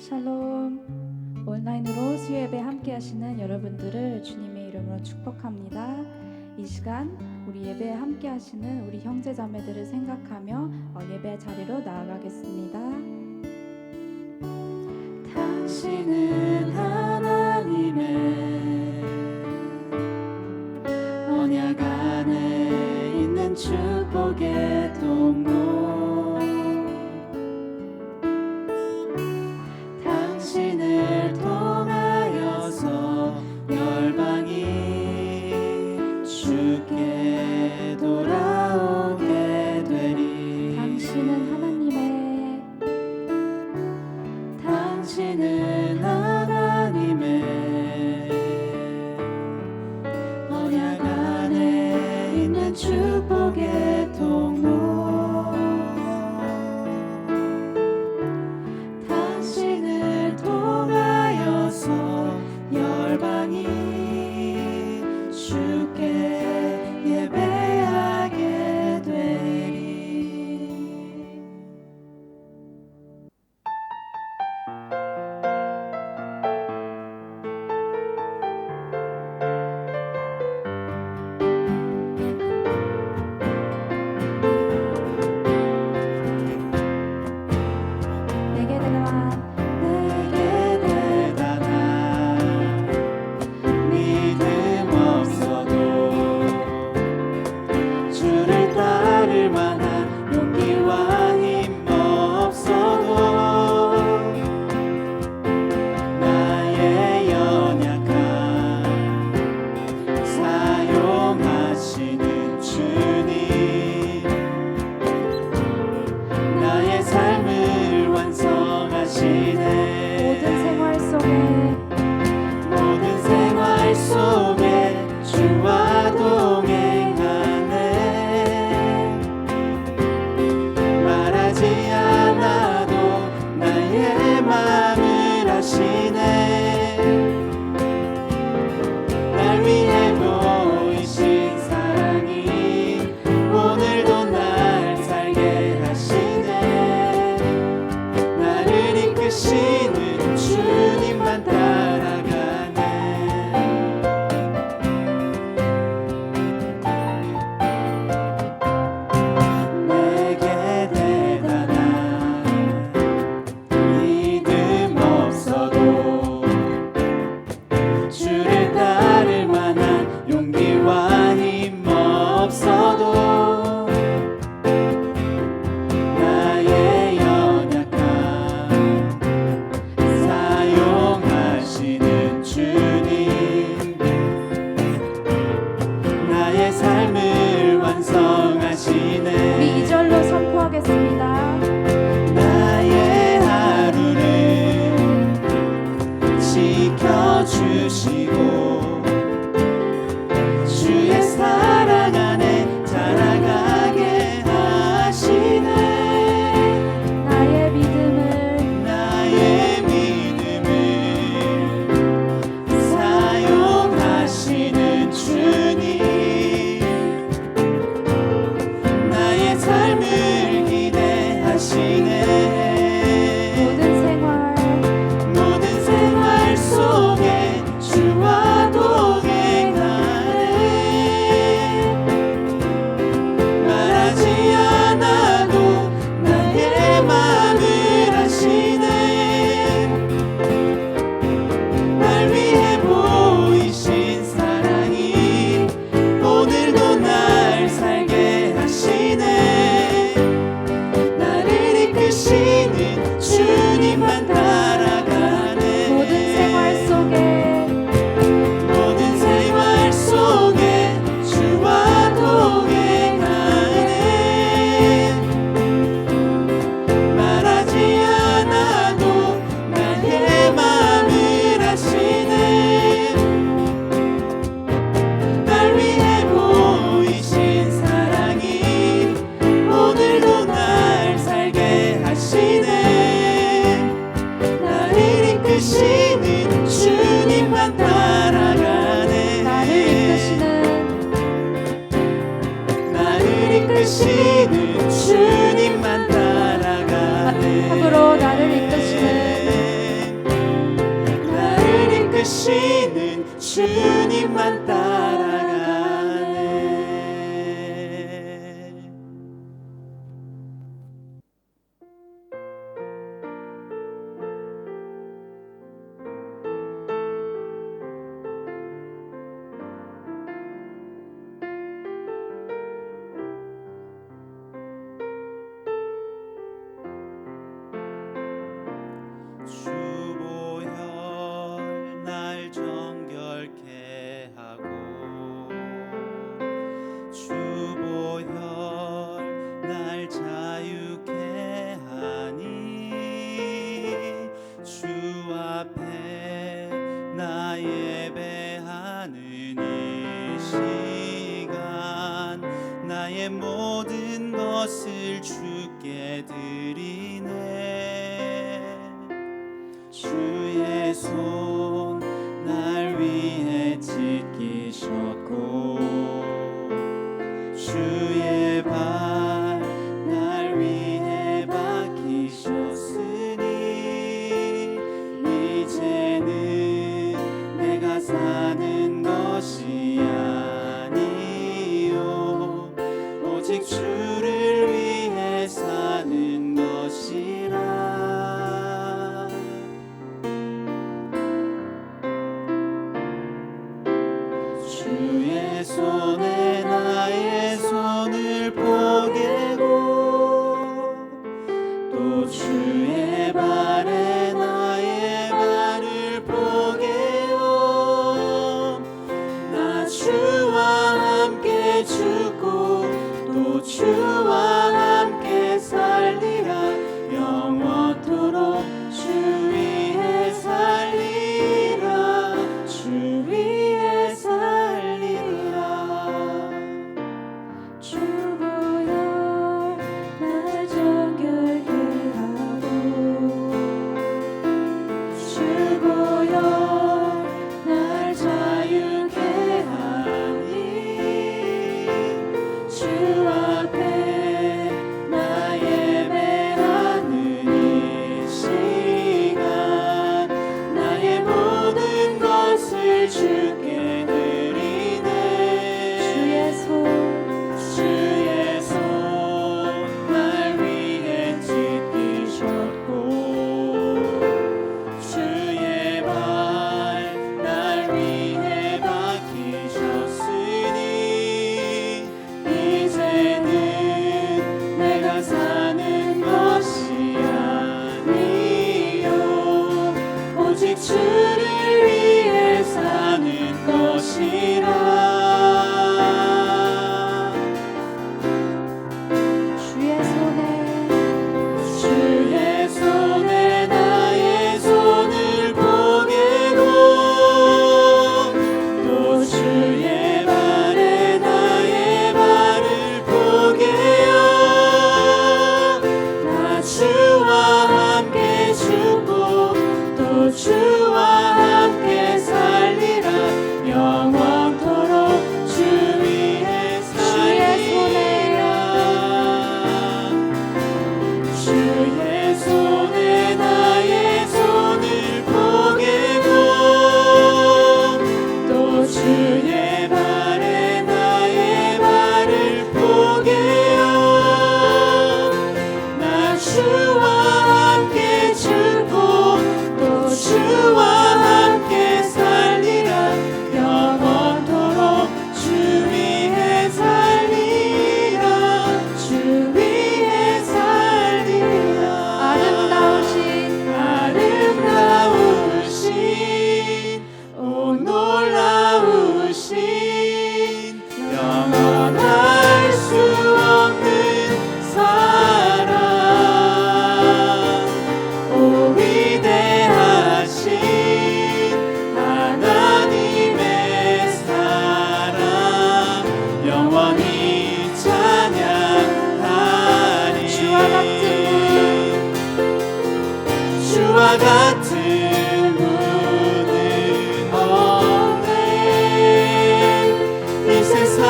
샬롬. 온라인으로 수요예배 함께 하시는 여러분들을 주님의 이름으로 축복합니다. 이 시간 우리 예배에 함께 하시는 우리 형제 자매들을 생각하며 예배 자리로 나아가겠습니다. 당신은 하나님의 언약 안에 있는 축복의 통로, 당신을 통하여서 열방이 주께 돌아오게 되리. 당신은 하나님의 언약 안에 있는 축복의 통로, 당신을 통하여서 열방이 주께 예배하게 되리. 삶을 기대 것을 주께 드리네. 주의 손 날 위해 지키셨고 주의 발 날 위해 박히셨으니 이제는 내가 사는 것이 아니요 오직 주를 위해 사는 것이라. 주의 손에 나의 손을 포개고 또 주의 발에 나의 발을 포개요. 나 주와 함께 죽고 또 주와 함께 살리라. 영원토록 주 위에 살리라. 주 위에 살리라. 주보여 날 정결케 하고 주보여 날 자유케 하니 주 앞에 나 예배하는 이 시간 나의 모든 것을 주께 드리네. 주의 손 날 위해 지키셨고 주의 발 날 위해 박히셨으니 이제는 내가 사는 것이 아니요 오직 주를 위해 사는 것이라. 주의 손에 나의 손을 포개고 또 주의 발에 나의 발을 포개요. 나 주와 함께 죽고 또 주와 함께 살리라. 영원토록 주 위에 살리라. 주의 손에 나의 손을 포개고 또 주의 발에 나의 발을 포개요. 나 주와 함께 죽고 또 주와 함께 살리라. 영원토록 주 위에 살리라. 주 위에 살리라. 아름다우신 오 놀라우신 영원할 수 없는 사랑 오 위대하신 하나님의 사랑 영원히 찬양하리. 주와 같은 분은 없네. 이 세상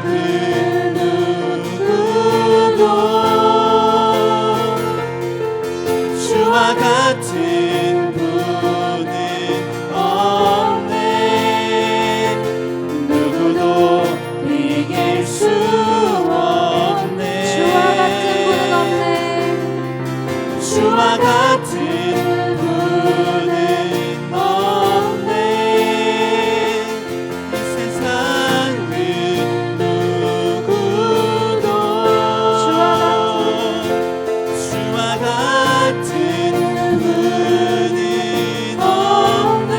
그 누구도 주와 같은 분은 없네. 누구도 이길 수 없네. 주와 같은 분은 없네. 주와 같은 분은 없네. 이 세상 그 누구도 주와 같은 분은 없네.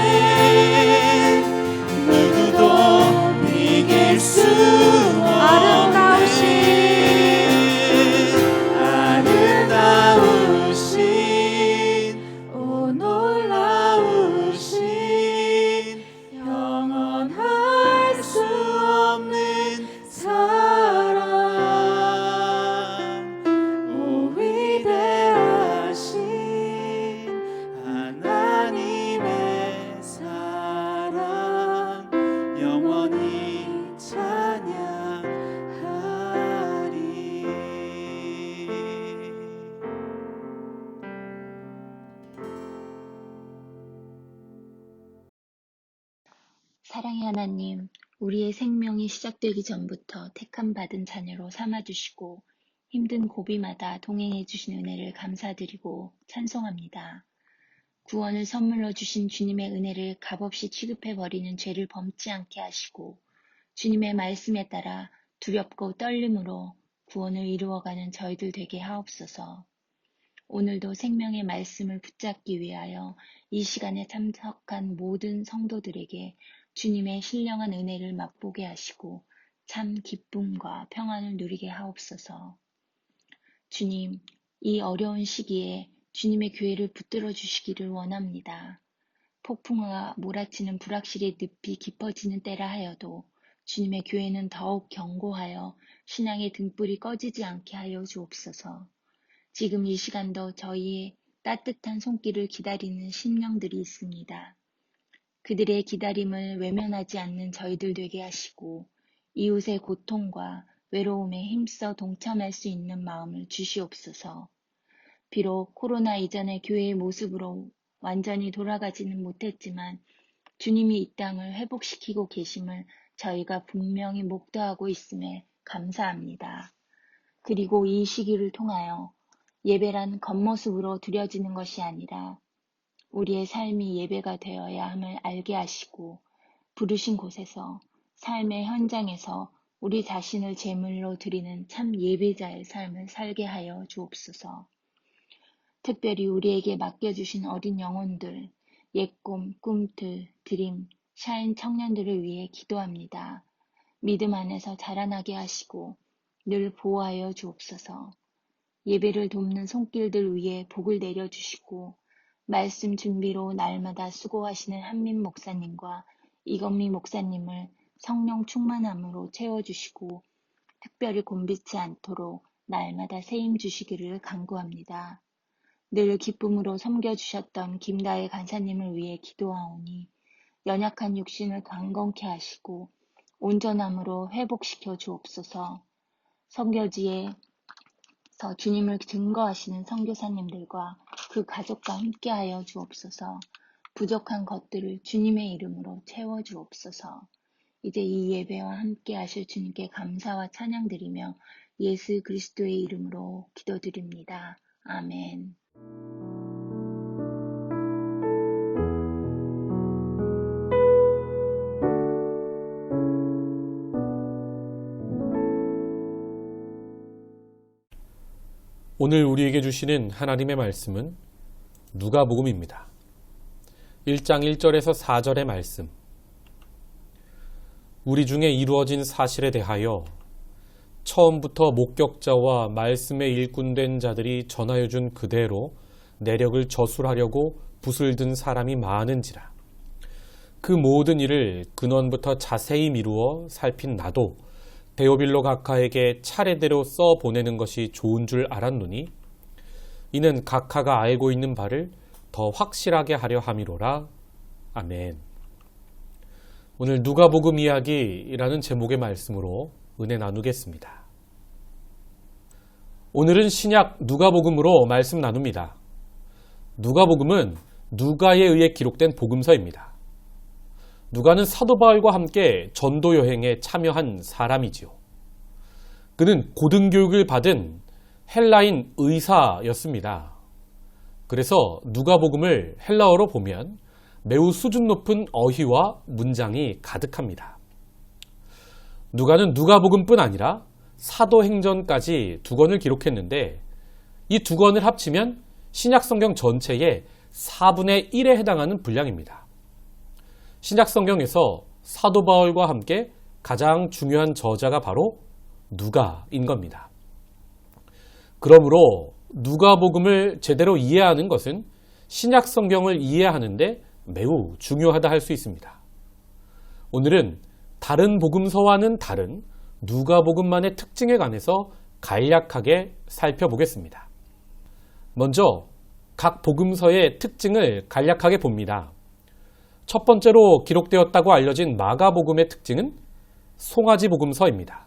누구도 이길 수 아름다우신 사랑의 하나님, 우리의 생명이 시작되기 전부터 택함 받은 자녀로 삼아주시고 힘든 고비마다 동행해 주신 은혜를 감사드리고 찬송합니다. 구원을 선물로 주신 주님의 은혜를 값없이 취급해버리는 죄를 범치 않게 하시고 주님의 말씀에 따라 두렵고 떨림으로 구원을 이루어가는 저희들 되게 하옵소서. 오늘도 생명의 말씀을 붙잡기 위하여 이 시간에 참석한 모든 성도들에게 주님의 신령한 은혜를 맛보게 하시고 참 기쁨과 평안을 누리게 하옵소서. 주님, 이 어려운 시기에 주님의 교회를 붙들어 주시기를 원합니다. 폭풍우가 몰아치는 불확실의 늪이 깊어지는 때라 하여도 주님의 교회는 더욱 견고하여 신앙의 등불이 꺼지지 않게 하여 주옵소서. 지금 이 시간도 저희의 따뜻한 손길을 기다리는 심령들이 있습니다. 그들의 기다림을 외면하지 않는 저희들 되게 하시고 이웃의 고통과 외로움에 힘써 동참할 수 있는 마음을 주시옵소서. 비록 코로나 이전의 교회의 모습으로 완전히 돌아가지는 못했지만 주님이 이 땅을 회복시키고 계심을 저희가 분명히 목도하고 있음에 감사합니다. 그리고 이 시기를 통하여 예배란 겉모습으로 드려지는 것이 아니라 우리의 삶이 예배가 되어야 함을 알게 하시고 부르신 곳에서 삶의 현장에서 우리 자신을 제물로 드리는 참 예배자의 삶을 살게 하여 주옵소서. 특별히 우리에게 맡겨주신 어린 영혼들, 옛꿈, 꿈틀, 드림, 샤인 청년들을 위해 기도합니다. 믿음 안에서 자라나게 하시고 늘 보호하여 주옵소서. 예배를 돕는 손길들 위에 복을 내려주시고 말씀 준비로 날마다 수고하시는 한민 목사님과 이건미 목사님을 성령 충만함으로 채워주시고 특별히 곤비치 않도록 날마다 세임 주시기를 간구합니다. 늘 기쁨으로 섬겨주셨던 김다혜 간사님을 위해 기도하오니 연약한 육신을 강건케 하시고 온전함으로 회복시켜 주옵소서. 선교지에서 주님을 증거하시는 선교사님들과 그 가족과 함께하여 주옵소서. 부족한 것들을 주님의 이름으로 채워주옵소서. 이제 이 예배와 함께 하실 주님께 감사와 찬양드리며 예수 그리스도의 이름으로 기도드립니다. 아멘. 오늘 우리에게 주시는 하나님의 말씀은 누가복음입니다. 1장 1절에서 4절의 말씀. 우리 중에 이루어진 사실에 대하여 처음부터 목격자와 말씀에 일꾼된 자들이 전하여준 그대로 내력을 저술하려고 붓을 든 사람이 많은지라. 그 모든 일을 근원부터 자세히 미루어 살핀 나도 데오빌로 각하에게 차례대로 써보내는 것이 좋은 줄 알았노니 이는 각하가 알고 있는 바를 더 확실하게 하려 함이로라. 아멘. 오늘 누가복음 이야기라는 제목의 말씀으로 은혜 나누겠습니다. 오늘은 신약 누가복음으로 말씀 나눕니다. 누가복음은 누가에 의해 기록된 복음서입니다. 누가는 사도 바울과 함께 전도 여행에 참여한 사람이지요. 그는 고등교육을 받은 헬라인 의사였습니다. 그래서 누가복음을 헬라어로 보면 매우 수준 높은 어휘와 문장이 가득합니다. 누가는 누가복음뿐 아니라 사도행전까지 2권을 기록했는데 이 2권을 합치면 신약성경 전체의 4분의 1에 해당하는 분량입니다. 신약성경에서 사도 바울과 함께 가장 중요한 저자가 바로 누가인 겁니다. 그러므로 누가복음을 제대로 이해하는 것은 신약성경을 이해하는데 매우 중요하다 할 수 있습니다. 오늘은 다른 복음서와는 다른 누가복음만의 특징에 관해서 간략하게 살펴보겠습니다. 먼저 각 복음서의 특징을 간략하게 봅니다. 첫 번째로 기록되었다고 알려진 마가복음의 특징은 송아지 복음서입니다.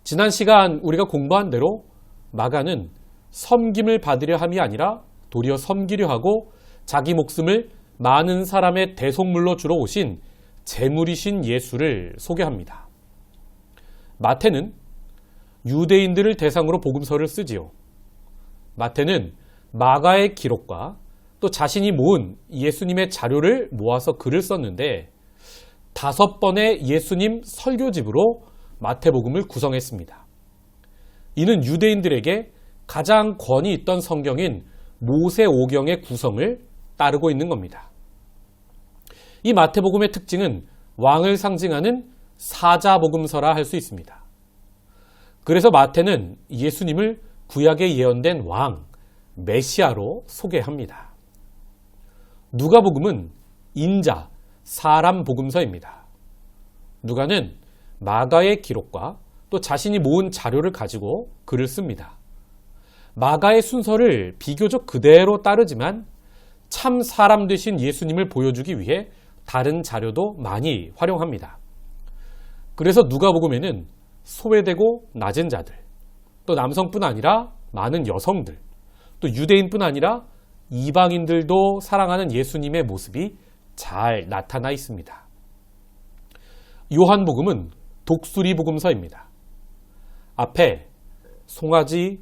지난 시간 우리가 공부한 대로 마가는 섬김을 받으려 함이 아니라 도리어 섬기려 하고 자기 목숨을 많은 사람의 대속물로 주러 오신 제물이신 예수를 소개합니다. 마태는 유대인들을 대상으로 복음서를 쓰지요. 마태는 마가의 기록과 또 자신이 모은 예수님의 자료를 모아서 글을 썼는데 5번의 예수님 설교집으로 마태복음을 구성했습니다. 이는 유대인들에게 가장 권위 있던 성경인 모세오경의 구성을 따르고 있는 겁니다. 이 마태복음의 특징은 왕을 상징하는 사자복음서라 할 수 있습니다. 그래서 마태는 예수님을 구약에 예언된 왕, 메시아로 소개합니다. 누가복음은 인자, 사람 복음서입니다. 누가는 마가의 기록과 또 자신이 모은 자료를 가지고 글을 씁니다. 마가의 순서를 비교적 그대로 따르지만 참 사람 되신 예수님을 보여주기 위해 다른 자료도 많이 활용합니다. 그래서 누가복음에는 소외되고 낮은 자들, 또 남성뿐 아니라 많은 여성들, 또 유대인뿐 아니라 이방인들도 사랑하는 예수님의 모습이 잘 나타나 있습니다. 요한복음은 독수리 복음서입니다. 앞에 송아지,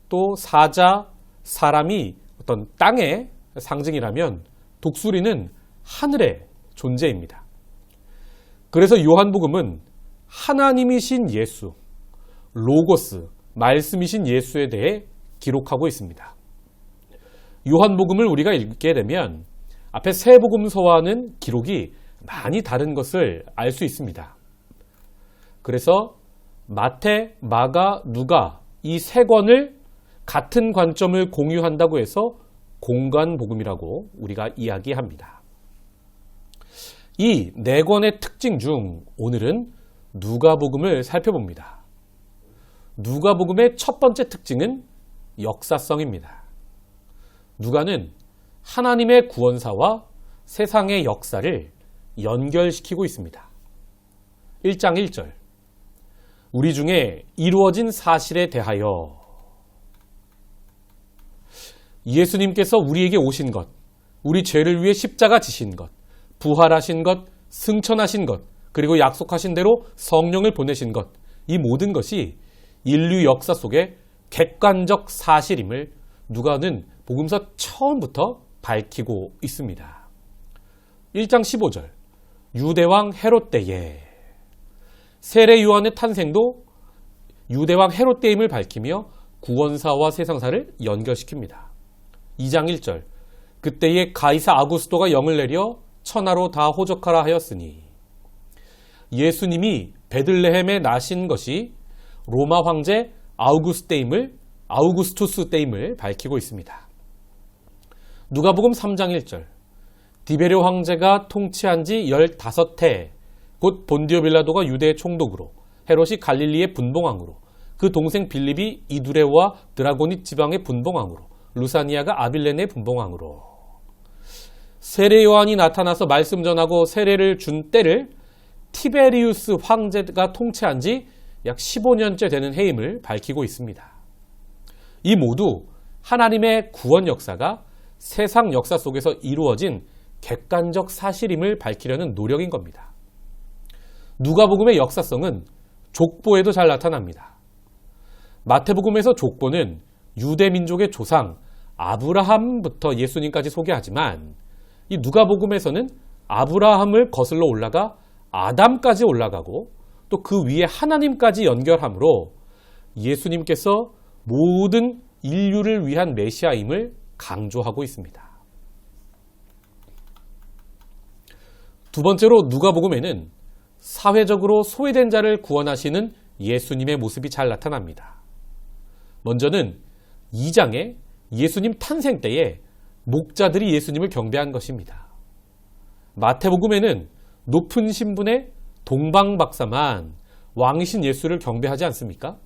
또 사자, 사람이 어떤 땅의 상징이라면 독수리는 하늘의 존재입니다. 그래서 요한복음은 하나님이신 예수, 로고스, 말씀이신 예수에 대해 기록하고 있습니다. 요한복음을 우리가 읽게 되면 앞에 세 복음서와는 기록이 많이 다른 것을 알 수 있습니다. 그래서 마태, 마가, 누가 이 세 권을 같은 관점을 공유한다고 해서 공관복음이라고 우리가 이야기합니다. 이 네 권의 특징 중 오늘은 누가복음을 살펴봅니다. 누가복음의 첫 번째 특징은 역사성입니다. 누가는 하나님의 구원사와 세상의 역사를 연결시키고 있습니다. 1장 1절 우리 중에 이루어진 사실에 대하여 예수님께서 우리에게 오신 것, 우리 죄를 위해 십자가 지신 것, 부활하신 것, 승천하신 것, 그리고 약속하신 대로 성령을 보내신 것, 이 모든 것이 인류 역사 속에 객관적 사실임을 누가는 복음서 처음부터 밝히고 있습니다. 1장 15절 유대왕 헤롯 때에 세례 요한의 탄생도 유대왕 헤롯 때임을 밝히며 구원사와 세상사를 연결시킵니다. 2장 1절 그때에 가이사 아구스토가 영을 내려 천하로 다 호적하라 하였으니 예수님이 베들레헴에 나신 것이 로마 황제 아우구스투스 때임을 밝히고 있습니다. 누가복음 3장 1절 디베르 황제가 통치한 지 15해 곧 본디오 빌라도가 유대의 총독으로 헤롯이 갈릴리의 분봉왕으로 그 동생 빌립이 이두레와 드라고닛 지방의 분봉왕으로 루사니아가 아빌레네의 분봉왕으로 세례 요한이 나타나서 말씀 전하고 세례를 준 때를 티베리우스 황제가 통치한 지 약 15년째 되는 해임을 밝히고 있습니다. 이 모두 하나님의 구원 역사가 세상 역사 속에서 이루어진 객관적 사실임을 밝히려는 노력인 겁니다. 누가복음의 역사성은 족보에도 잘 나타납니다. 마태복음에서 족보는 유대 민족의 조상 아브라함부터 예수님까지 소개하지만 이 누가복음에서는 아브라함을 거슬러 올라가 아담까지 올라가고 또 그 위에 하나님까지 연결하므로 예수님께서 모든 인류를 위한 메시아임을 강조하고 있습니다. 두 번째로 누가복음에는 사회적으로 소외된 자를 구원하시는 예수님의 모습이 잘 나타납니다. 먼저는 2장에 예수님 탄생 때에 목자들이 예수님을 경배한 것입니다. 마태복음에는 높은 신분의 동방박사만 왕이신 예수를 경배하지 않습니까?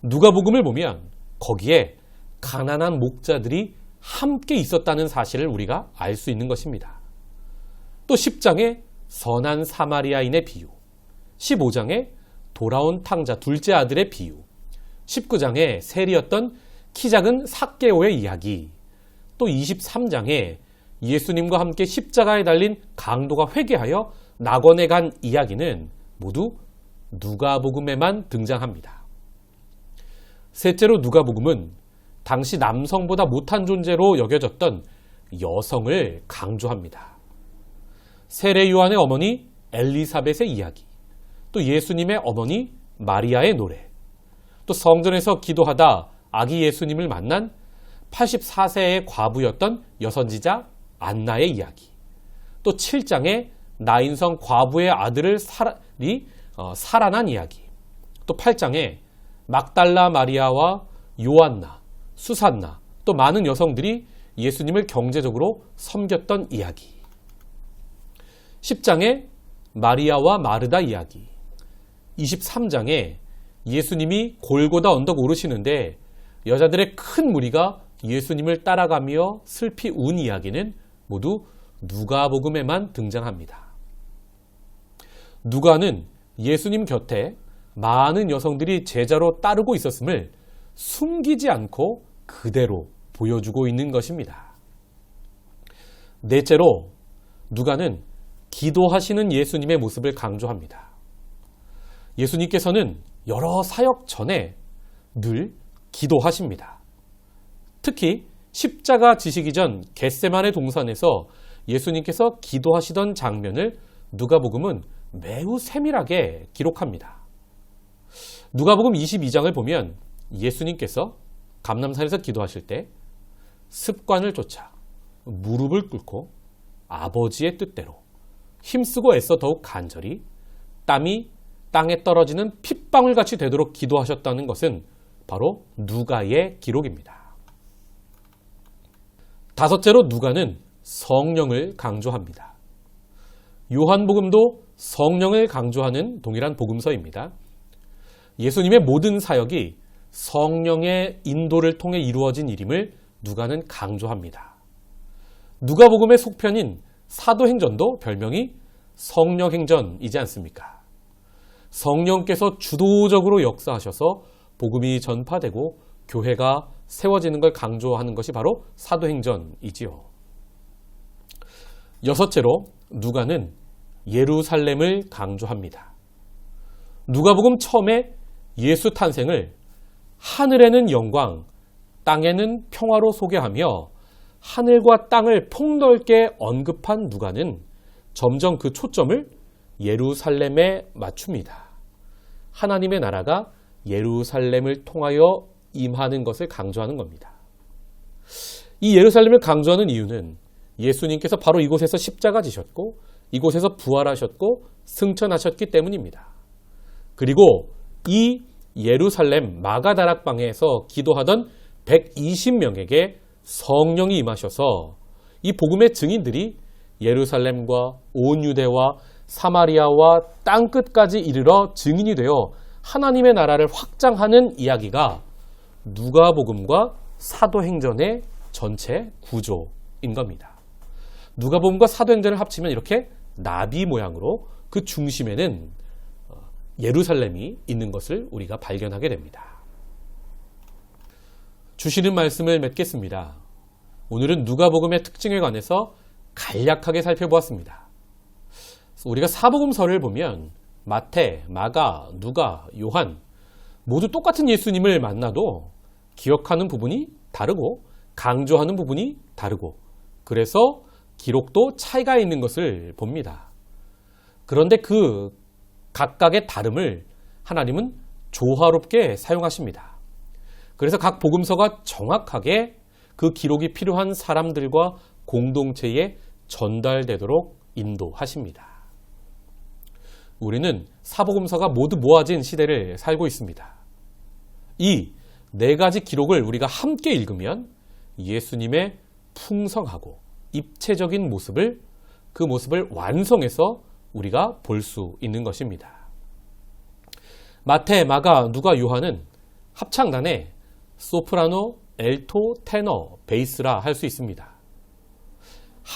누가복음을 보면 거기에 가난한 목자들이 함께 있었다는 사실을 우리가 알 수 있는 것입니다. 또 10장에 선한 사마리아인의 비유, 15장에 돌아온 탕자 둘째 아들의 비유, 19장에 세리였던 키 작은 삭개오의 이야기, 또 23장에 예수님과 함께 십자가에 달린 강도가 회개하여 낙원에 간 이야기는 모두 누가복음에만 등장합니다. 셋째로 누가복음은 당시 남성보다 못한 존재로 여겨졌던 여성을 강조합니다. 세례 요한의 어머니 엘리사벳의 이야기, 또 예수님의 어머니 마리아의 노래, 또 성전에서 기도하다 아기 예수님을 만난 84세의 과부였던 여선지자 안나의 이야기, 또 7장에 나인성 과부의 아들을 살아난 이야기, 또 8장에 막달라 마리아와 요한나, 수산나, 또 많은 여성들이 예수님을 경제적으로 섬겼던 이야기, 10장에 마리아와 마르다 이야기, 23장에 예수님이 골고다 언덕 오르시는데 여자들의 큰 무리가 예수님을 따라가며 슬피 운 이야기는 모두 누가복음에만 등장합니다. 누가는 예수님 곁에 많은 여성들이 제자로 따르고 있었음을 숨기지 않고 그대로 보여주고 있는 것입니다. 넷째로 누가는 기도하시는 예수님의 모습을 강조합니다. 예수님께서는 여러 사역 전에 늘 기도하십니다. 특히 십자가 지시기 전 겟세마네 동산에서 예수님께서 기도하시던 장면을 누가복음은 매우 세밀하게 기록합니다. 누가복음 22장을 보면 예수님께서 감람산에서 기도하실 때 습관을 쫓아 무릎을 꿇고 아버지의 뜻대로 힘쓰고 애써 더욱 간절히 땀이 땅에 떨어지는 핏방울같이 되도록 기도하셨다는 것은 바로 누가의 기록입니다. 다섯째로 누가는 성령을 강조합니다. 요한복음도 성령을 강조하는 동일한 복음서입니다. 예수님의 모든 사역이 성령의 인도를 통해 이루어진 일임을 누가는 강조합니다. 누가복음의 속편인 사도행전도 별명이 성령행전이지 않습니까? 성령께서 주도적으로 역사하셔서 복음이 전파되고 교회가 세워지는 걸 강조하는 것이 바로 사도행전이지요. 여섯째로 누가는 예루살렘을 강조합니다. 누가복음 처음에 예수 탄생을 하늘에는 영광, 땅에는 평화로 소개하며 하늘과 땅을 폭넓게 언급한 누가는 점점 그 초점을 예루살렘에 맞춥니다. 하나님의 나라가 예루살렘을 통하여 임하는 것을 강조하는 겁니다. 이 예루살렘을 강조하는 이유는 예수님께서 바로 이곳에서 십자가 지셨고 이곳에서 부활하셨고 승천하셨기 때문입니다. 그리고 이 예루살렘 마가다락방에서 기도하던 120명에게 성령이 임하셔서 이 복음의 증인들이 예루살렘과 온 유대와 사마리아와 땅끝까지 이르러 증인이 되어 하나님의 나라를 확장하는 이야기가 누가복음과 사도행전의 전체 구조인 겁니다. 누가복음과 사도행전을 합치면 이렇게 나비 모양으로 그 중심에는 예루살렘이 있는 것을 우리가 발견하게 됩니다. 주시는 말씀을 맺겠습니다. 오늘은 누가복음의 특징에 관해서 간략하게 살펴보았습니다. 우리가 사복음서를 보면 마태, 마가, 누가, 요한 모두 똑같은 예수님을 만나도 기억하는 부분이 다르고 강조하는 부분이 다르고 그래서 기록도 차이가 있는 것을 봅니다. 그런데 그 각각의 다름을 하나님은 조화롭게 사용하십니다. 그래서 각 복음서가 정확하게 그 기록이 필요한 사람들과 공동체에 전달되도록 인도하십니다. 우리는 사복음서가 모두 모아진 시대를 살고 있습니다. 이 네 가지 기록을 우리가 함께 읽으면 예수님의 풍성하고 입체적인 모습을 그 모습을 완성해서 우리가 볼 수 있는 것입니다. 마태, 마가, 누가, 요한은 합창단에 소프라노, 엘토, 테너, 베이스라 할 수 있습니다.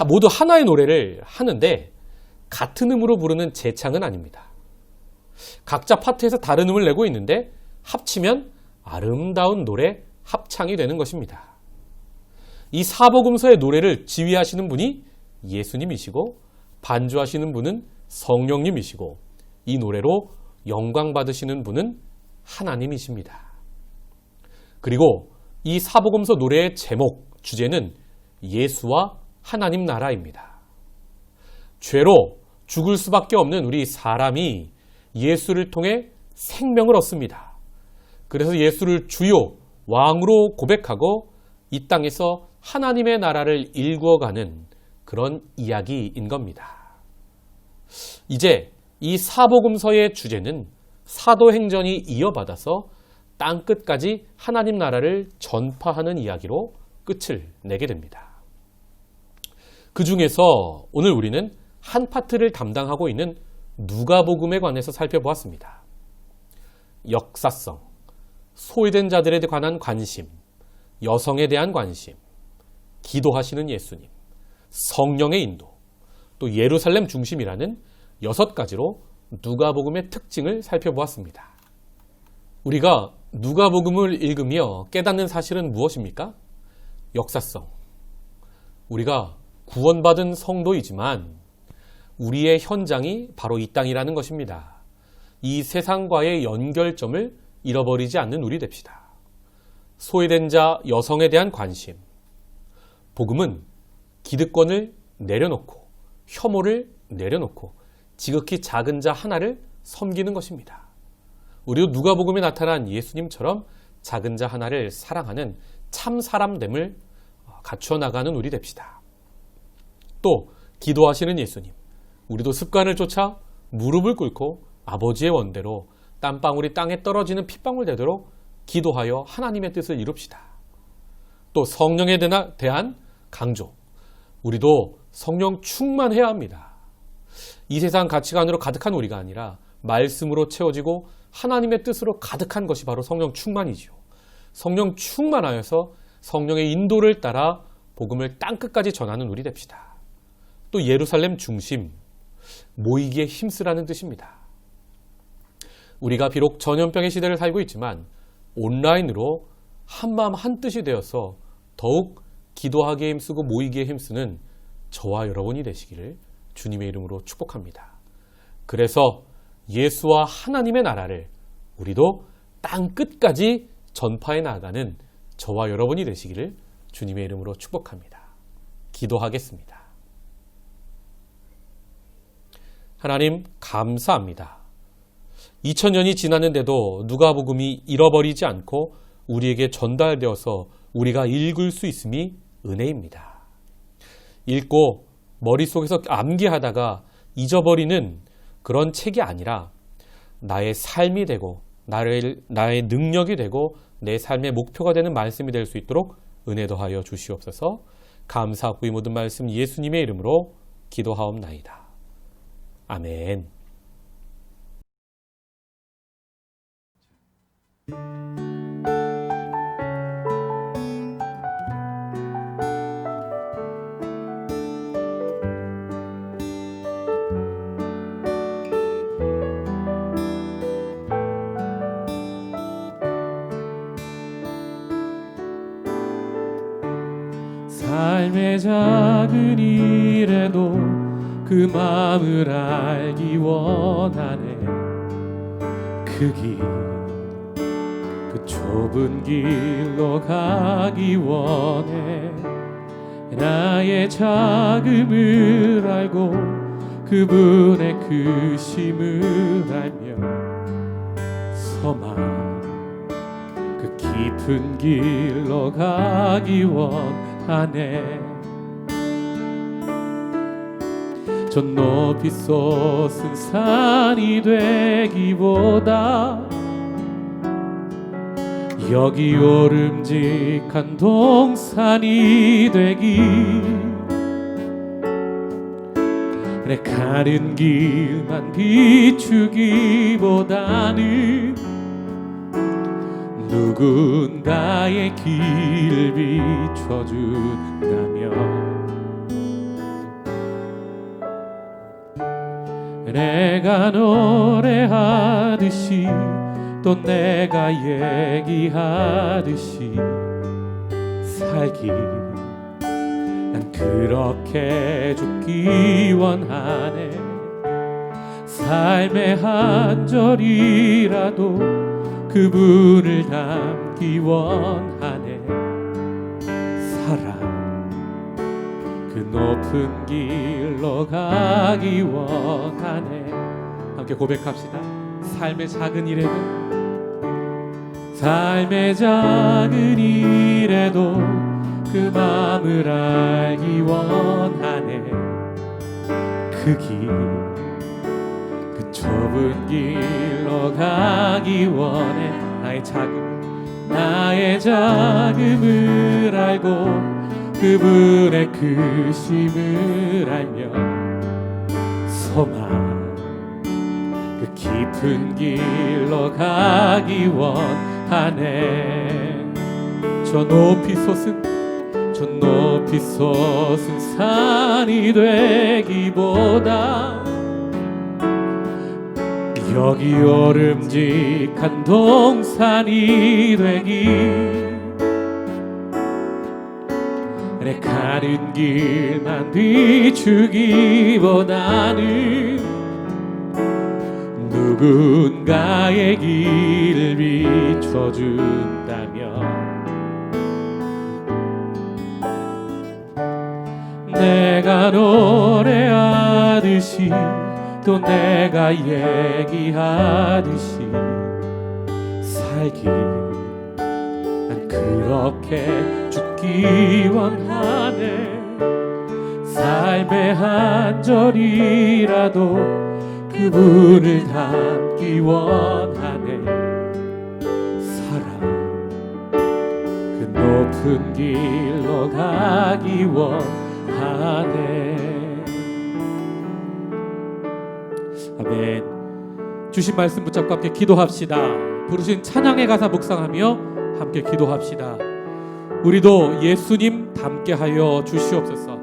모두 하나의 노래를 하는데 같은 음으로 부르는 재창은 아닙니다. 각자 파트에서 다른 음을 내고 있는데 합치면 아름다운 노래 합창이 되는 것입니다. 이 사복음서의 노래를 지휘하시는 분이 예수님이시고 반주하시는 분은 성령님이시고 이 노래로 영광 받으시는 분은 하나님이십니다. 그리고 이 사복음서 노래의 제목, 주제는 예수와 하나님 나라입니다. 죄로 죽을 수밖에 없는 우리 사람이 예수를 통해 생명을 얻습니다. 그래서 예수를 주요 왕으로 고백하고 이 땅에서 하나님의 나라를 일구어가는 그런 이야기인 겁니다. 이제 이 사복음서의 주제는 사도행전이 이어받아서 땅끝까지 하나님 나라를 전파하는 이야기로 끝을 내게 됩니다. 그 중에서 오늘 우리는 한 파트를 담당하고 있는 누가복음에 관해서 살펴보았습니다. 역사성, 소외된 자들에 관한 관심, 여성에 대한 관심, 기도하시는 예수님, 성령의 인도, 또 예루살렘 중심이라는 6가지로 누가복음의 특징을 살펴보았습니다. 우리가 누가복음을 읽으며 깨닫는 사실은 무엇입니까? 역사성. 우리가 구원받은 성도이지만 우리의 현장이 바로 이 땅이라는 것입니다. 이 세상과의 연결점을 잃어버리지 않는 우리 됩시다. 소외된 자, 여성에 대한 관심. 복음은 기득권을 내려놓고 혐오를 내려놓고 지극히 작은 자 하나를 섬기는 것입니다. 우리도 누가복음에 나타난 예수님처럼 작은 자 하나를 사랑하는 참 사람됨을 갖추어 나가는 우리 됩시다. 또 기도하시는 예수님, 우리도 습관을 쫓아 무릎을 꿇고 아버지의 원대로 땀방울이 땅에 떨어지는 핏방울 되도록 기도하여 하나님의 뜻을 이룹시다. 또 성령에 대한 강조, 우리도 성령 충만해야 합니다. 이 세상 가치관으로 가득한 우리가 아니라 말씀으로 채워지고 하나님의 뜻으로 가득한 것이 바로 성령 충만이지요. 성령 충만하여서 성령의 인도를 따라 복음을 땅끝까지 전하는 우리 됩시다. 또 예루살렘 중심, 모이기에 힘쓰라는 뜻입니다. 우리가 비록 전염병의 시대를 살고 있지만 온라인으로 한마음 한뜻이 되어서 더욱 기도하기에 힘쓰고 모이기에 힘쓰는 저와 여러분이 되시기를 주님의 이름으로 축복합니다. 그래서 예수와 하나님의 나라를 우리도 땅끝까지 전파해 나가는 저와 여러분이 되시기를 주님의 이름으로 축복합니다. 기도하겠습니다. 하나님 감사합니다. 2000년이 지났는데도 누가복음이 잃어버리지 않고 우리에게 전달되어서 우리가 읽을 수 있음이 은혜입니다. 읽고 머릿속에서 암기하다가 잊어버리는 그런 책이 아니라 나의 삶이 되고 나의 능력이 되고 내 삶의 목표가 되는 말씀이 될 수 있도록 은혜 더하여 주시옵소서. 감사하고 이 모든 말씀 예수님의 이름으로 기도하옵나이다. 아멘. 삶의 작은 일에도 그 마음을 알기 원하네. 그 길, 그 좁은 길로 가기 원해. 나의 작음을 알고 그분의 크심을 알며 서만 그 깊은 길로 가기 원하네. 저 높이 솟은 산이 되기보다 여기 오름직한 동산이 되기. 내 가는 길만 비추기보다는 누군가의 길 비춰준다면 내가 노래하듯이 또 내가 얘기하듯이 살기, 난 그렇게 죽기 원하네. 삶의 한 절이라도 그분을 닮기 원하네. 사랑 그 높은 길로 가기 원하네. 함께 고백합시다. 삶의 작은 일에도, 삶의 작은 일에도 그 마음을 알기 원하네. 그 길, 그 좁은 길로 가기 원해. 나의 작음을 알고 그분의 크심을 알며 소망 그 깊은 길로 가기 원하네. 저 높이 솟은 산이 되기보다 여기 오름직한 동산이 되기. 내 가는 길만 비추기보다는 누군가의 길을 비춰준다면 내가 노래하듯이 또 내가 얘기하듯이 살기, 난 그렇게 죽기 원하네. 삶의 한 절이라도 그분을 닮기 원하네. 사랑 그 높은 길로 가기 원하네. 아멘. 주신 말씀 붙잡고 함께 기도합시다. 부르신 찬양의 가사 묵상하며 함께 기도합시다. 우리도 예수님 닮게 하여 주시옵소서.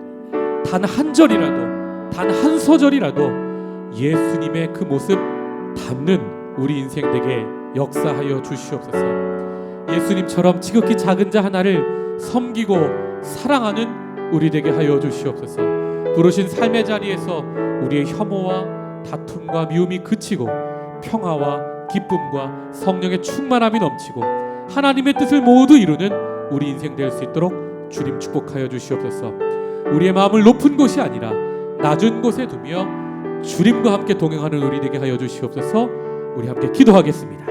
단 한 절이라도, 단 한 소절이라도 예수님의 그 모습 담는 우리 인생 되게 역사하여 주시옵소서. 예수님처럼 지극히 작은 자 하나를 섬기고 사랑하는 우리 되게 하여 주시옵소서. 부르신 삶의 자리에서 우리의 혐오와 다툼과 미움이 그치고 평화와 기쁨과 성령의 충만함이 넘치고 하나님의 뜻을 모두 이루는 우리 인생 될 수 있도록 주님 축복하여 주시옵소서. 우리의 마음을 높은 곳이 아니라 낮은 곳에 두며 주님과 함께 동행하는 우리 되게 하여 주시옵소서. 우리 함께 기도하겠습니다.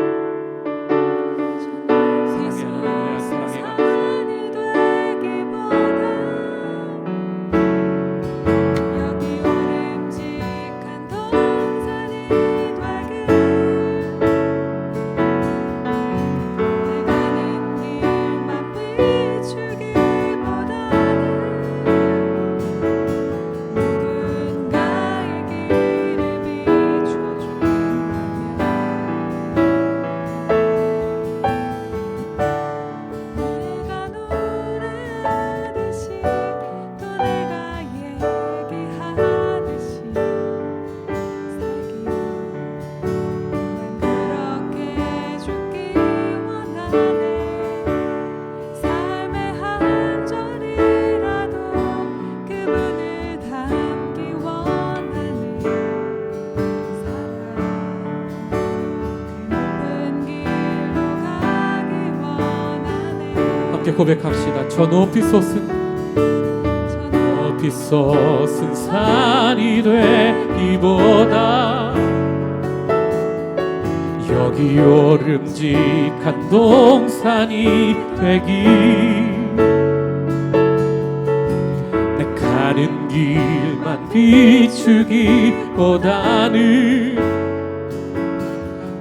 고백합시다. 저 높이 솟은 산이 되기보다 여기 오름직한 동산이 되기. 내 가는 길만 비추기보다는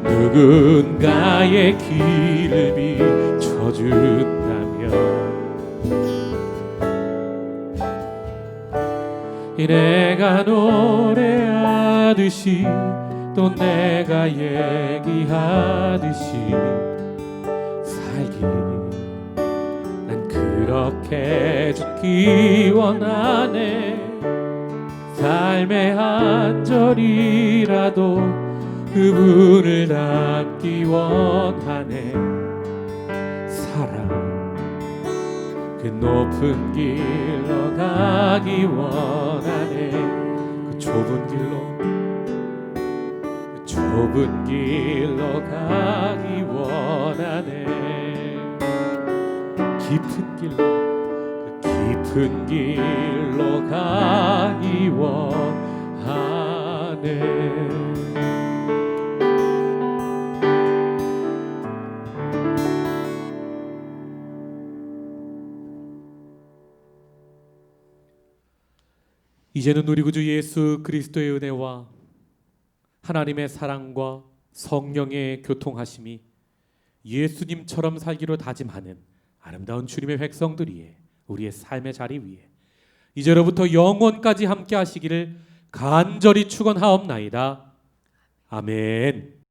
누군가의 길을 비춰준다면 내가 노래하듯이 또 내가 얘기하듯이 살기, 난 그렇게 죽기 원하네. 삶의 한 절이라도 그분을 닮기 원하네. 사랑 그 높은 길로 가기 원하네. 그 좁은 길로 좁은 길로 가기 원하네. 깊은 길로, 그 깊은 길로 가기 원하네. 이제는 우리 구주 예수 그리스도의 은혜와 하나님의 사랑과 성령의 교통하심이 예수님처럼 살기로 다짐하는 아름다운 주님의 백성들 위에, 우리의 삶의 자리 위에 이제로부터 영원까지 함께 하시기를 간절히 축원하옵나이다. 아멘.